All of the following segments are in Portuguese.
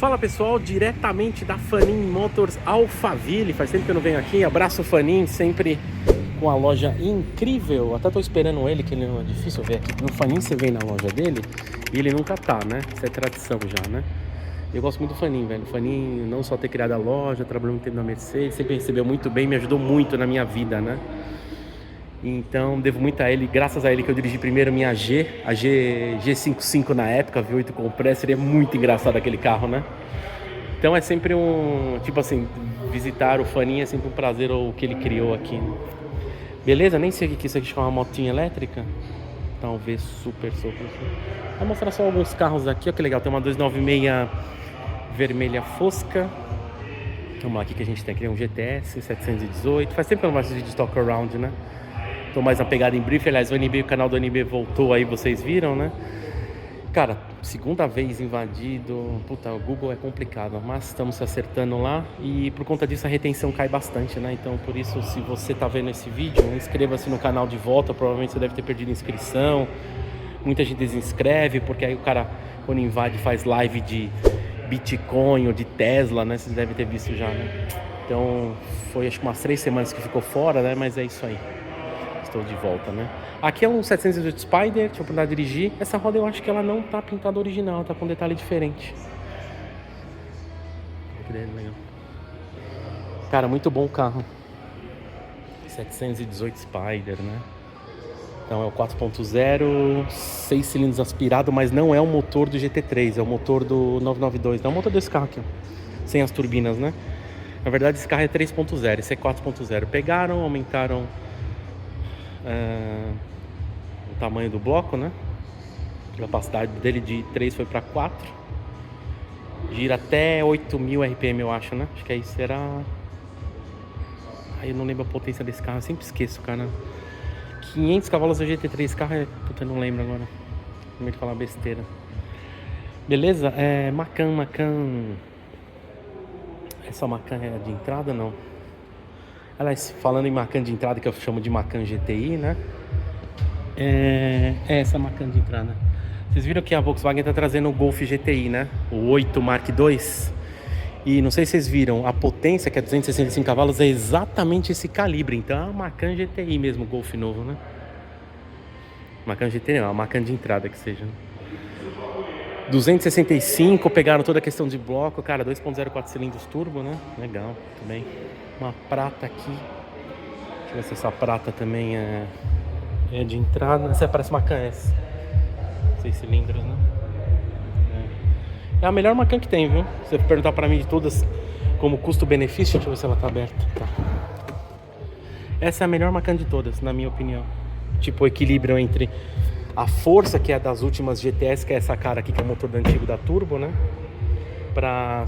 Fala pessoal, diretamente da Fanin Motors Alphaville. Faz tempo que eu não venho aqui. Abraço Fanin, sempre com a loja incrível. Até tô esperando ele, que ele não é difícil ver aqui. No Fanin você vem na loja dele e ele nunca tá, né? Isso é tradição já, né? Eu gosto muito do Fanin, velho. O Fanin, não só ter criado a loja, trabalhou muito tempo na Mercedes, sempre recebeu muito bem, me ajudou muito na minha vida, né? Então, devo muito a ele, graças a ele que eu dirigi primeiro minha a G55 na época, V8 Compressor, é muito engraçado aquele carro, né? Então é sempre tipo assim, visitar o Fanin é sempre um prazer o que ele criou aqui, né? Beleza? Nem sei o que isso aqui é uma motinha elétrica. Talvez super. Vou mostrar só alguns carros aqui, ó, que legal, tem uma 296 vermelha fosca. Vamos lá, aqui que a gente tem aqui, um GTS 718, faz tempo que eu não faço vídeo de talk around, né? Tô mais na pegada em brief, aliás, o canal do NB voltou aí, vocês viram, né? Cara, segunda vez invadido, puta, o Google é complicado, mas estamos se acertando lá e por conta disso a retenção cai bastante, né? Então, por isso, se você tá vendo esse vídeo, inscreva-se no canal de volta, provavelmente você deve ter perdido inscrição, muita gente desinscreve, porque aí o cara, quando invade, faz live de Bitcoin ou de Tesla, né? Vocês devem ter visto já, né? Então, foi acho que umas 3 semanas que ficou fora, né? Mas é isso aí. Estou de volta, né? Aqui é um 718 Spider, deixa eu tentar dirigir. Essa roda eu acho que ela não tá pintada original, tá com um detalhe diferente. Cara, muito bom o carro. 718 Spider, né? Então é o 4.0, 6 cilindros aspirado, mas não é o motor do GT3, é o motor do 992. Não é o motor desse carro aqui, ó, sem as turbinas, né? Na verdade esse carro é 3.0, esse é 4.0. Pegaram, aumentaram o tamanho do bloco, né? A capacidade dele de 3 foi para 4. Gira até 8.000 RPM, eu acho, né? Acho que aí será... Aí eu não lembro a potência desse carro, eu sempre esqueço, cara. 500 cavalos do GT3, esse carro é... Puta, eu não lembro agora. Com medo de falar besteira. Beleza? Macan. Essa Macan é de entrada, não? Aliás, falando em Macan de entrada, que eu chamo de Macan GTI, né? É essa Macan de entrada. Vocês viram que a Volkswagen está trazendo o Golf GTI, né? O 8 Mark II. E não sei se vocês viram, a potência, que é 265 cavalos, é exatamente esse calibre. Então é uma Macan GTI mesmo, o Golf novo, né? Macan GTI não, a Macan de entrada que seja. 265, pegaram toda a questão de bloco, cara, 2.0 4 cilindros turbo, né? Legal, muito bem. Uma prata aqui. Deixa eu ver se essa prata também é de entrada. Essa parece Macan S. 6 cilindros, né? É a melhor Macan que tem, viu? Se você perguntar pra mim de todas como custo-benefício, deixa eu ver se ela tá aberta. Tá. Essa é a melhor Macan de todas, na minha opinião. Tipo, o equilíbrio entre a força, que é das últimas GTS, que é essa cara aqui, que é o motor do antigo da turbo, né? Pra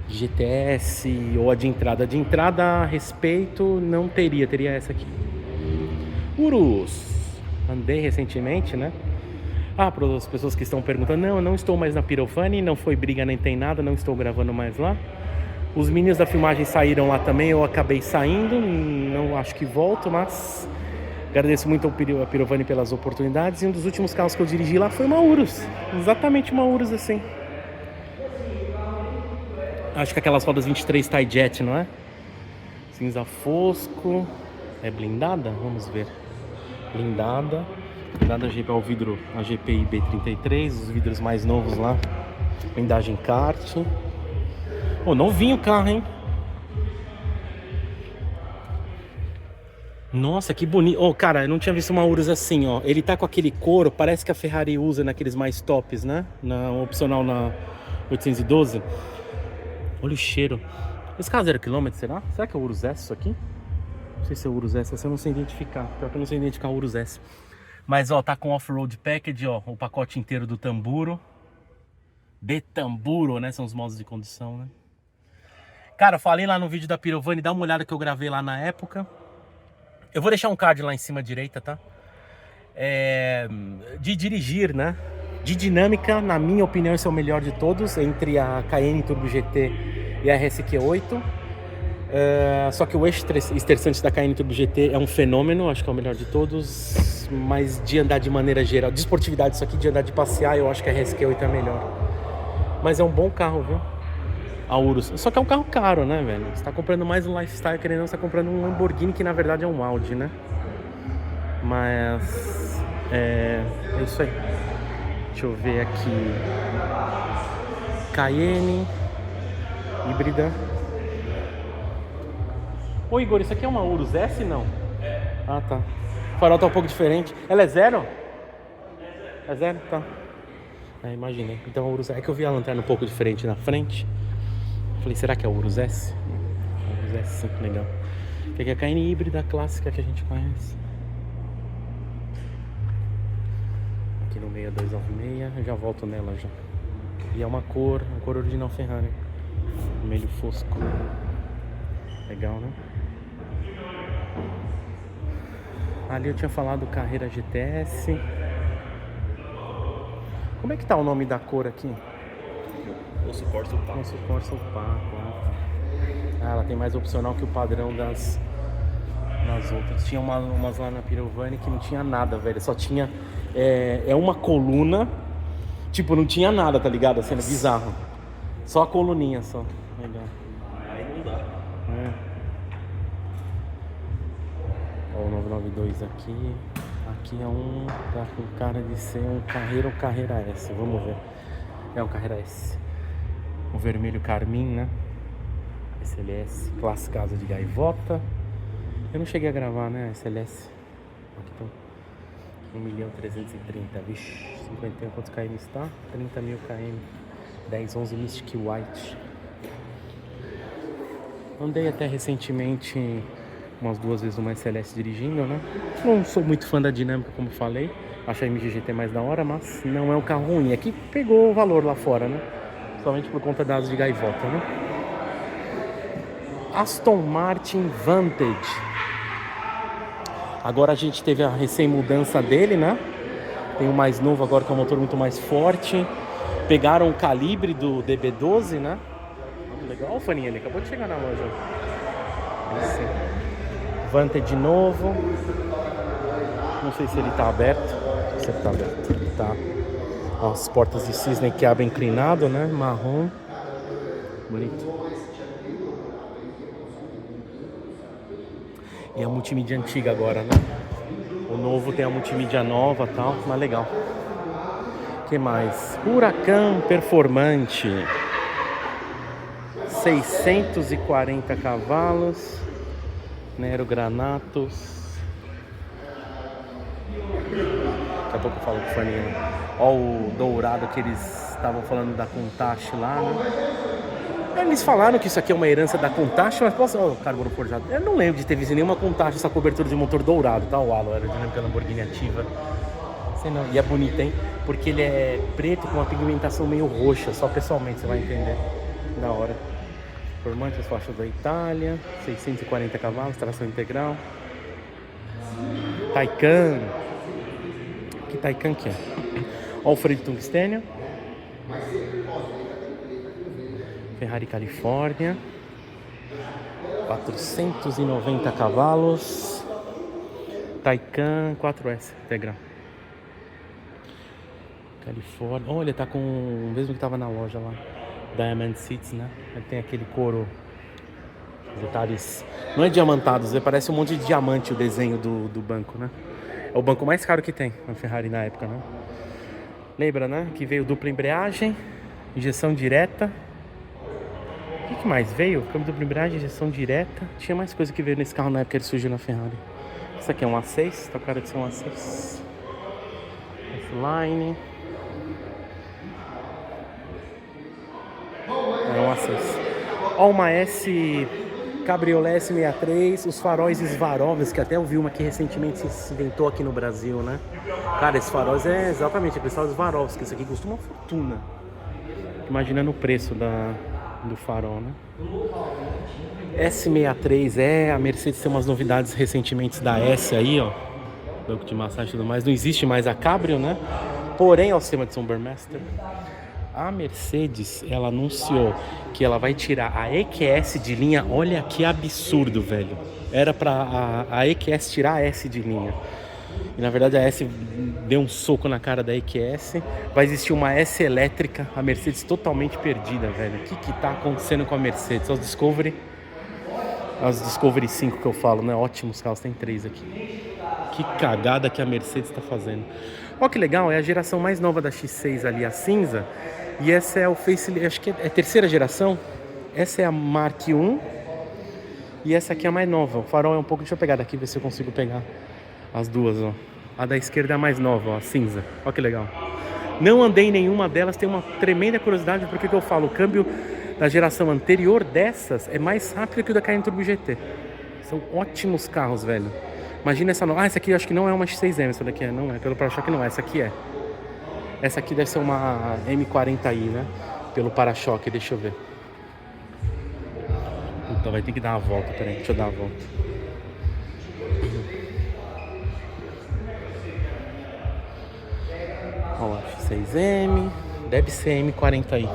GTS ou a de entrada. A de entrada, a respeito, não teria essa aqui. Urus. Andei recentemente, né? Para as pessoas que estão perguntando, não, eu não estou mais na Pirofani, não foi briga nem tem nada, não estou gravando mais lá. Os meninos da filmagem saíram lá também, eu acabei saindo, não acho que volto, mas agradeço muito a Pirofani pelas oportunidades. E um dos últimos carros que eu dirigi lá foi uma Urus, exatamente uma Urus assim. Acho que aquelas rodas 23 Tie-Jet, não é? Cinza fosco. É blindada? Vamos ver. Blindada GP, o vidro, a GPI B33, os vidros mais novos lá. Blindagem kart. Novinho o carro, hein? Nossa, que bonito. Cara, eu não tinha visto uma Urus assim, ó. Ele tá com aquele couro, parece que a Ferrari usa naqueles mais tops, né? Na opcional na 812. Olha o cheiro. Esse carro 0 km, será? Será que é o Urus S isso aqui? Não sei se é o Urus S, eu não sei identificar. Pior que eu não sei identificar o Urus S. Mas, ó, tá com off-road package, ó. O pacote inteiro do Tamburo. De Tamburo, né? São os modos de condução, né? Cara, eu falei lá no vídeo da Pirovani, dá uma olhada que eu gravei lá na época. Eu vou deixar um card lá em cima à direita, tá? De dirigir, né? De dinâmica, na minha opinião, esse é o melhor de todos. Entre a Cayenne Turbo GT e a RSQ8. Só que o eixo estressante da Cayenne Turbo GT é um fenômeno, acho que é o melhor de todos, mas de andar de maneira geral, de esportividade, isso aqui de andar de passear, eu acho que a RSQ8 é melhor. Mas é um bom carro, viu? A Urus. Só que é um carro caro, né, velho? Você tá comprando mais um lifestyle, querendo ou não, você tá comprando um Lamborghini, que na verdade é um Audi, né? Mas é isso aí. Deixa eu ver aqui. Cayenne híbrida. Ô Igor, isso aqui é uma Urus S, não? Ah, tá. O farol tá um pouco diferente. Ela é zero? É zero? Tá. Imaginei. Então a Urus... É que eu vi a lanterna um pouco diferente na frente. Falei, será que é a Urus S? A Urus S, sim, legal. Que aqui é a Cayenne híbrida clássica que a gente conhece. Aqui no 6296, eu já volto nela já. E é uma cor original Ferrari. Vermelho fosco. Legal, né? Ali eu tinha falado Carrera GTS. Como é que tá o nome da cor aqui? Osso Corsa Opaco. Osso Corsa Opaco. Ela tem mais opcional que o padrão das outras. Tinha umas lá na Pirovani que não tinha nada, velho. Só tinha uma coluna. Tipo, não tinha nada, tá ligado? Assim, bizarro. Só a coluninha, só. Legal. Aí não dá. Ó, o 992 aqui. Aqui é um... Tá com cara de ser um Carreira ou Carreira S. Vamos ver. É um Carreira S. O vermelho carmim, né? SLS. Classicaça de gaivota. Eu não cheguei a gravar, né? SLS. Aqui estão 1.330.000. Vixe. 51, quantos km está? 30.000 km. 1011 Mystic White. Andei até recentemente umas 2 vezes uma SLS dirigindo, né? Não sou muito fã da dinâmica, como falei. Acho a MG-GT mais da hora, mas não é um carro ruim. É que pegou o valor lá fora, né? Somente por conta das de gaivota, né? Aston Martin Vantage. Agora a gente teve a recém-mudança dele, né? Tem um mais novo agora, que é um motor muito mais forte. Pegaram o calibre do DB12, né? Muito legal. Olha o faninho ali, acabou de chegar na loja. Esse Vantage novo. Não sei se ele tá aberto. Não sei se ele tá aberto. Ele tá. As portas de cisne que abrem inclinado, né? Marrom. Bonito. E a multimídia antiga agora, né? O novo tem a multimídia nova e tal, mas legal. O que mais? Huracan Performante. 640 cavalos. Nero Granatos. Daqui a pouco eu falo com o faninho. Ó o dourado que eles estavam falando da Countach lá, né? Eles falaram que isso aqui é uma herança da Countach, mas posso... Ó, o carbono forjado. Eu não lembro de ter visto nenhuma Countach essa cobertura de motor dourado, tá? O halo aerodinâmica Lamborghini ativa. Sei não. E é bonito, hein? Porque ele é preto com uma pigmentação meio roxa. Só pessoalmente você vai entender. Da hora. Formante, as faixas da Itália. 640 cavalos, tração integral. Taycan. Que Taycan que é? Ó o freio de tungstênio. Ferrari Califórnia. 490 cavalos. Taycan 4S integral. Califórnia. Olha, tá com o mesmo que tava na loja lá. Diamond Seats, né? Ele tem aquele couro. Detalhes. Não é diamantados, parece um monte de diamante o desenho do banco, né? É o banco mais caro que tem na Ferrari na época, né? Lembra, né? Que veio dupla embreagem, injeção direta. O que mais veio? Câmbio dupla embreagem, injeção direta. Tinha mais coisa que veio nesse carro na época que ele surgiu na Ferrari. Isso aqui é um A6, tá com cara de ser um A6. S-Line. É um A6. Ó, uma S Cabriolet S63, os faróis Swarovski, que até eu vi uma que recentemente se inventou aqui no Brasil, né? Cara, esses faróis é exatamente, é cristal Swarovski. Isso aqui custa uma fortuna. Imaginando o preço do farol, né? S63 a Mercedes tem umas novidades recentemente da S aí, ó. Banco de massagem e tudo mais. Não existe mais a Cabrio, né? Porém, ó, o sistema de Sombermaster. a Mercedes, ela anunciou que ela vai tirar a EQS de linha. Olha que absurdo, velho. Era pra a EQS tirar a S de linha. E na verdade a S deu um soco na cara da EQS. Vai existir uma S elétrica. A Mercedes totalmente perdida, velho. O que tá acontecendo com a Mercedes? As Discovery 5 que eu falo, né? Ótimos carros, tem 3 aqui. Que cagada que a Mercedes tá fazendo. Olha que legal, é a geração mais nova da X6 ali, a cinza. E essa é o facelift, acho que é a terceira geração. Essa é a Mark I. E essa aqui é a mais nova. O farol é um pouco... Deixa eu pegar daqui, ver se eu consigo pegar as duas, ó. A da esquerda é a mais nova, ó, a cinza. Olha que legal. Não andei em nenhuma delas, tenho uma tremenda curiosidade, porque que eu falo, o câmbio da geração anterior dessas é mais rápido que o da Cayenne Turbo GT. São ótimos carros, velho. Imagina essa nova... essa aqui eu acho que não é uma X6M, essa daqui não é, pelo para-choque não é, essa aqui é. Essa aqui deve ser uma M40i, né? Pelo para-choque, deixa eu ver. Então vai ter que dar uma volta, peraí, deixa eu dar uma volta. Olha lá, X6M, deve ser M40i.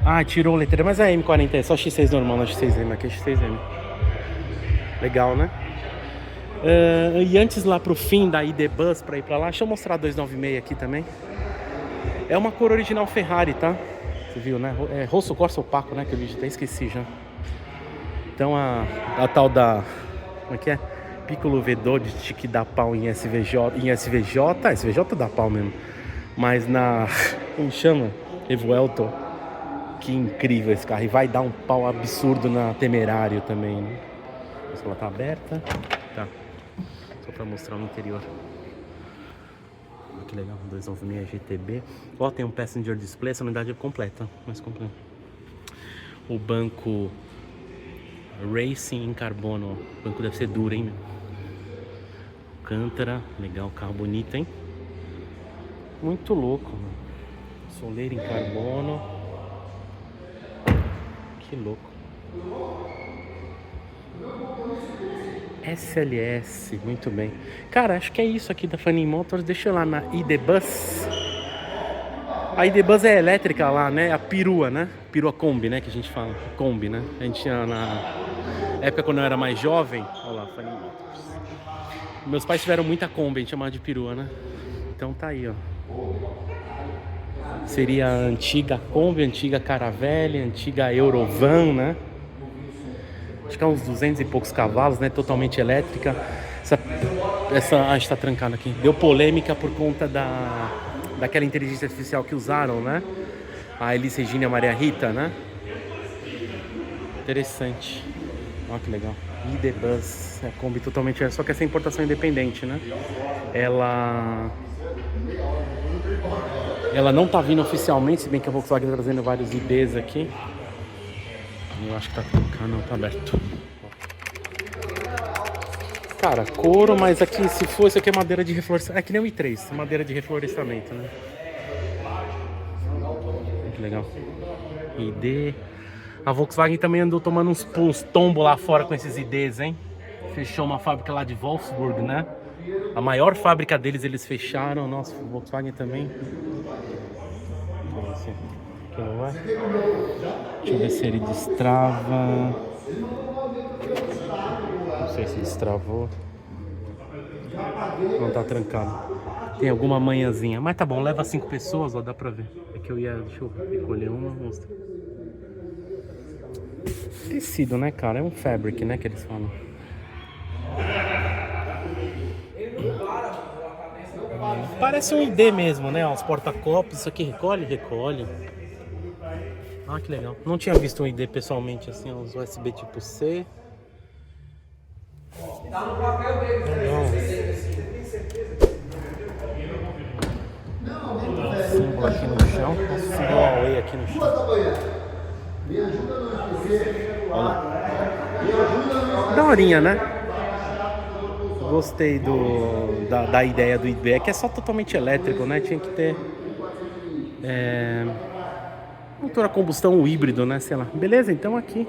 Ah, tirou o letreiro, mas é M40i, é só X6 normal, não é X6M, aqui é X6M. Legal, né? E antes lá pro fim da ID Buzz pra ir pra lá, deixa eu mostrar a 296 aqui também. É uma cor original Ferrari, tá? Você viu, né? É rosso corsa opaco, né? Que eu até esqueci já. Então a tal da... como é que é? Piccolo V12 que dá pau em SVJ. SVJ dá pau mesmo. Mas na... como chama? Evuelto. Que incrível esse carro. E vai dar um pau absurdo na Temerário também, né? Ela tá aberta. Tá. Só pra mostrar o interior. Olha que legal. 296 GTB. Ó, tem um passenger display. Essa unidade é completa. Mais completa. O banco Racing em carbono. O banco deve ser duro, hein? Alcântara. Legal. Carro bonito, hein? Muito louco, mano. Soleira em carbono. Que louco. SLS, muito bem. Cara, acho que é isso aqui da Fanning Motors. Deixa eu ir lá na ID Buzz. A ID Buzz é elétrica lá, né? A perua, né? Perua Kombi, né? Que a gente fala. Kombi, né? A gente tinha na época quando eu era mais jovem. Olha lá, Fanning Motors. Meus pais tiveram muita Kombi, a gente chamava de perua, né? Então tá aí, ó. Seria a antiga Kombi, antiga Caravelle, antiga Eurovan, né? Acho que é uns 200 e poucos cavalos, né? Totalmente elétrica. Essa está trancada aqui. Deu polêmica por conta daquela inteligência artificial que usaram, né? A Elis Regina e a Maria Rita, né? Interessante. Olha que legal. ID Buzz, é Kombi totalmente... Só que essa é importação independente, né? Ela não tá vindo oficialmente, se bem que a Volkswagen tá trazendo vários IDs aqui. Eu acho que tá trancado, não, tá aberto. Cara, couro, mas aqui, se for, isso aqui é madeira de reflorestamento. É que nem o i3, madeira de reflorestamento, né? Que legal. ID. A Volkswagen também andou tomando uns tombos lá fora com esses IDs, hein? Fechou uma fábrica lá de Wolfsburg, né? A maior fábrica deles, eles fecharam. Nossa, Volkswagen também. Aqui não vai. Deixa eu ver se ele destrava. Não sei se destravou. Não tá trancado. Tem alguma manhãzinha. Mas tá bom, leva 5 pessoas, ó, dá pra ver. É que eu ia... Deixa eu recolher uma, mostra. Tecido, né, cara? É um fabric, né, que eles falam. Parece um ID mesmo, né? Os porta-copos. Isso aqui recolhe? Recolhe. Ah, que legal. Não tinha visto um ID pessoalmente assim, os USB tipo C. Símbolo aqui no chão. Nossa, símbolo Huawei aqui no chão. Olha lá. Daorinha, né? Gostei da ideia do ID. É que é só totalmente elétrico, né? Tinha que ter motor a combustão híbrido, né? Sei lá. Beleza, então aqui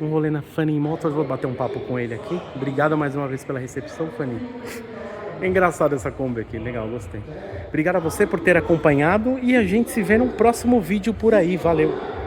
um rolê na Fanning Motors. Vou bater um papo com ele aqui. Obrigado mais uma vez pela recepção, Fanning. É engraçado essa Kombi aqui, legal, gostei. Obrigado a você por ter acompanhado e a gente se vê num próximo vídeo por aí, valeu!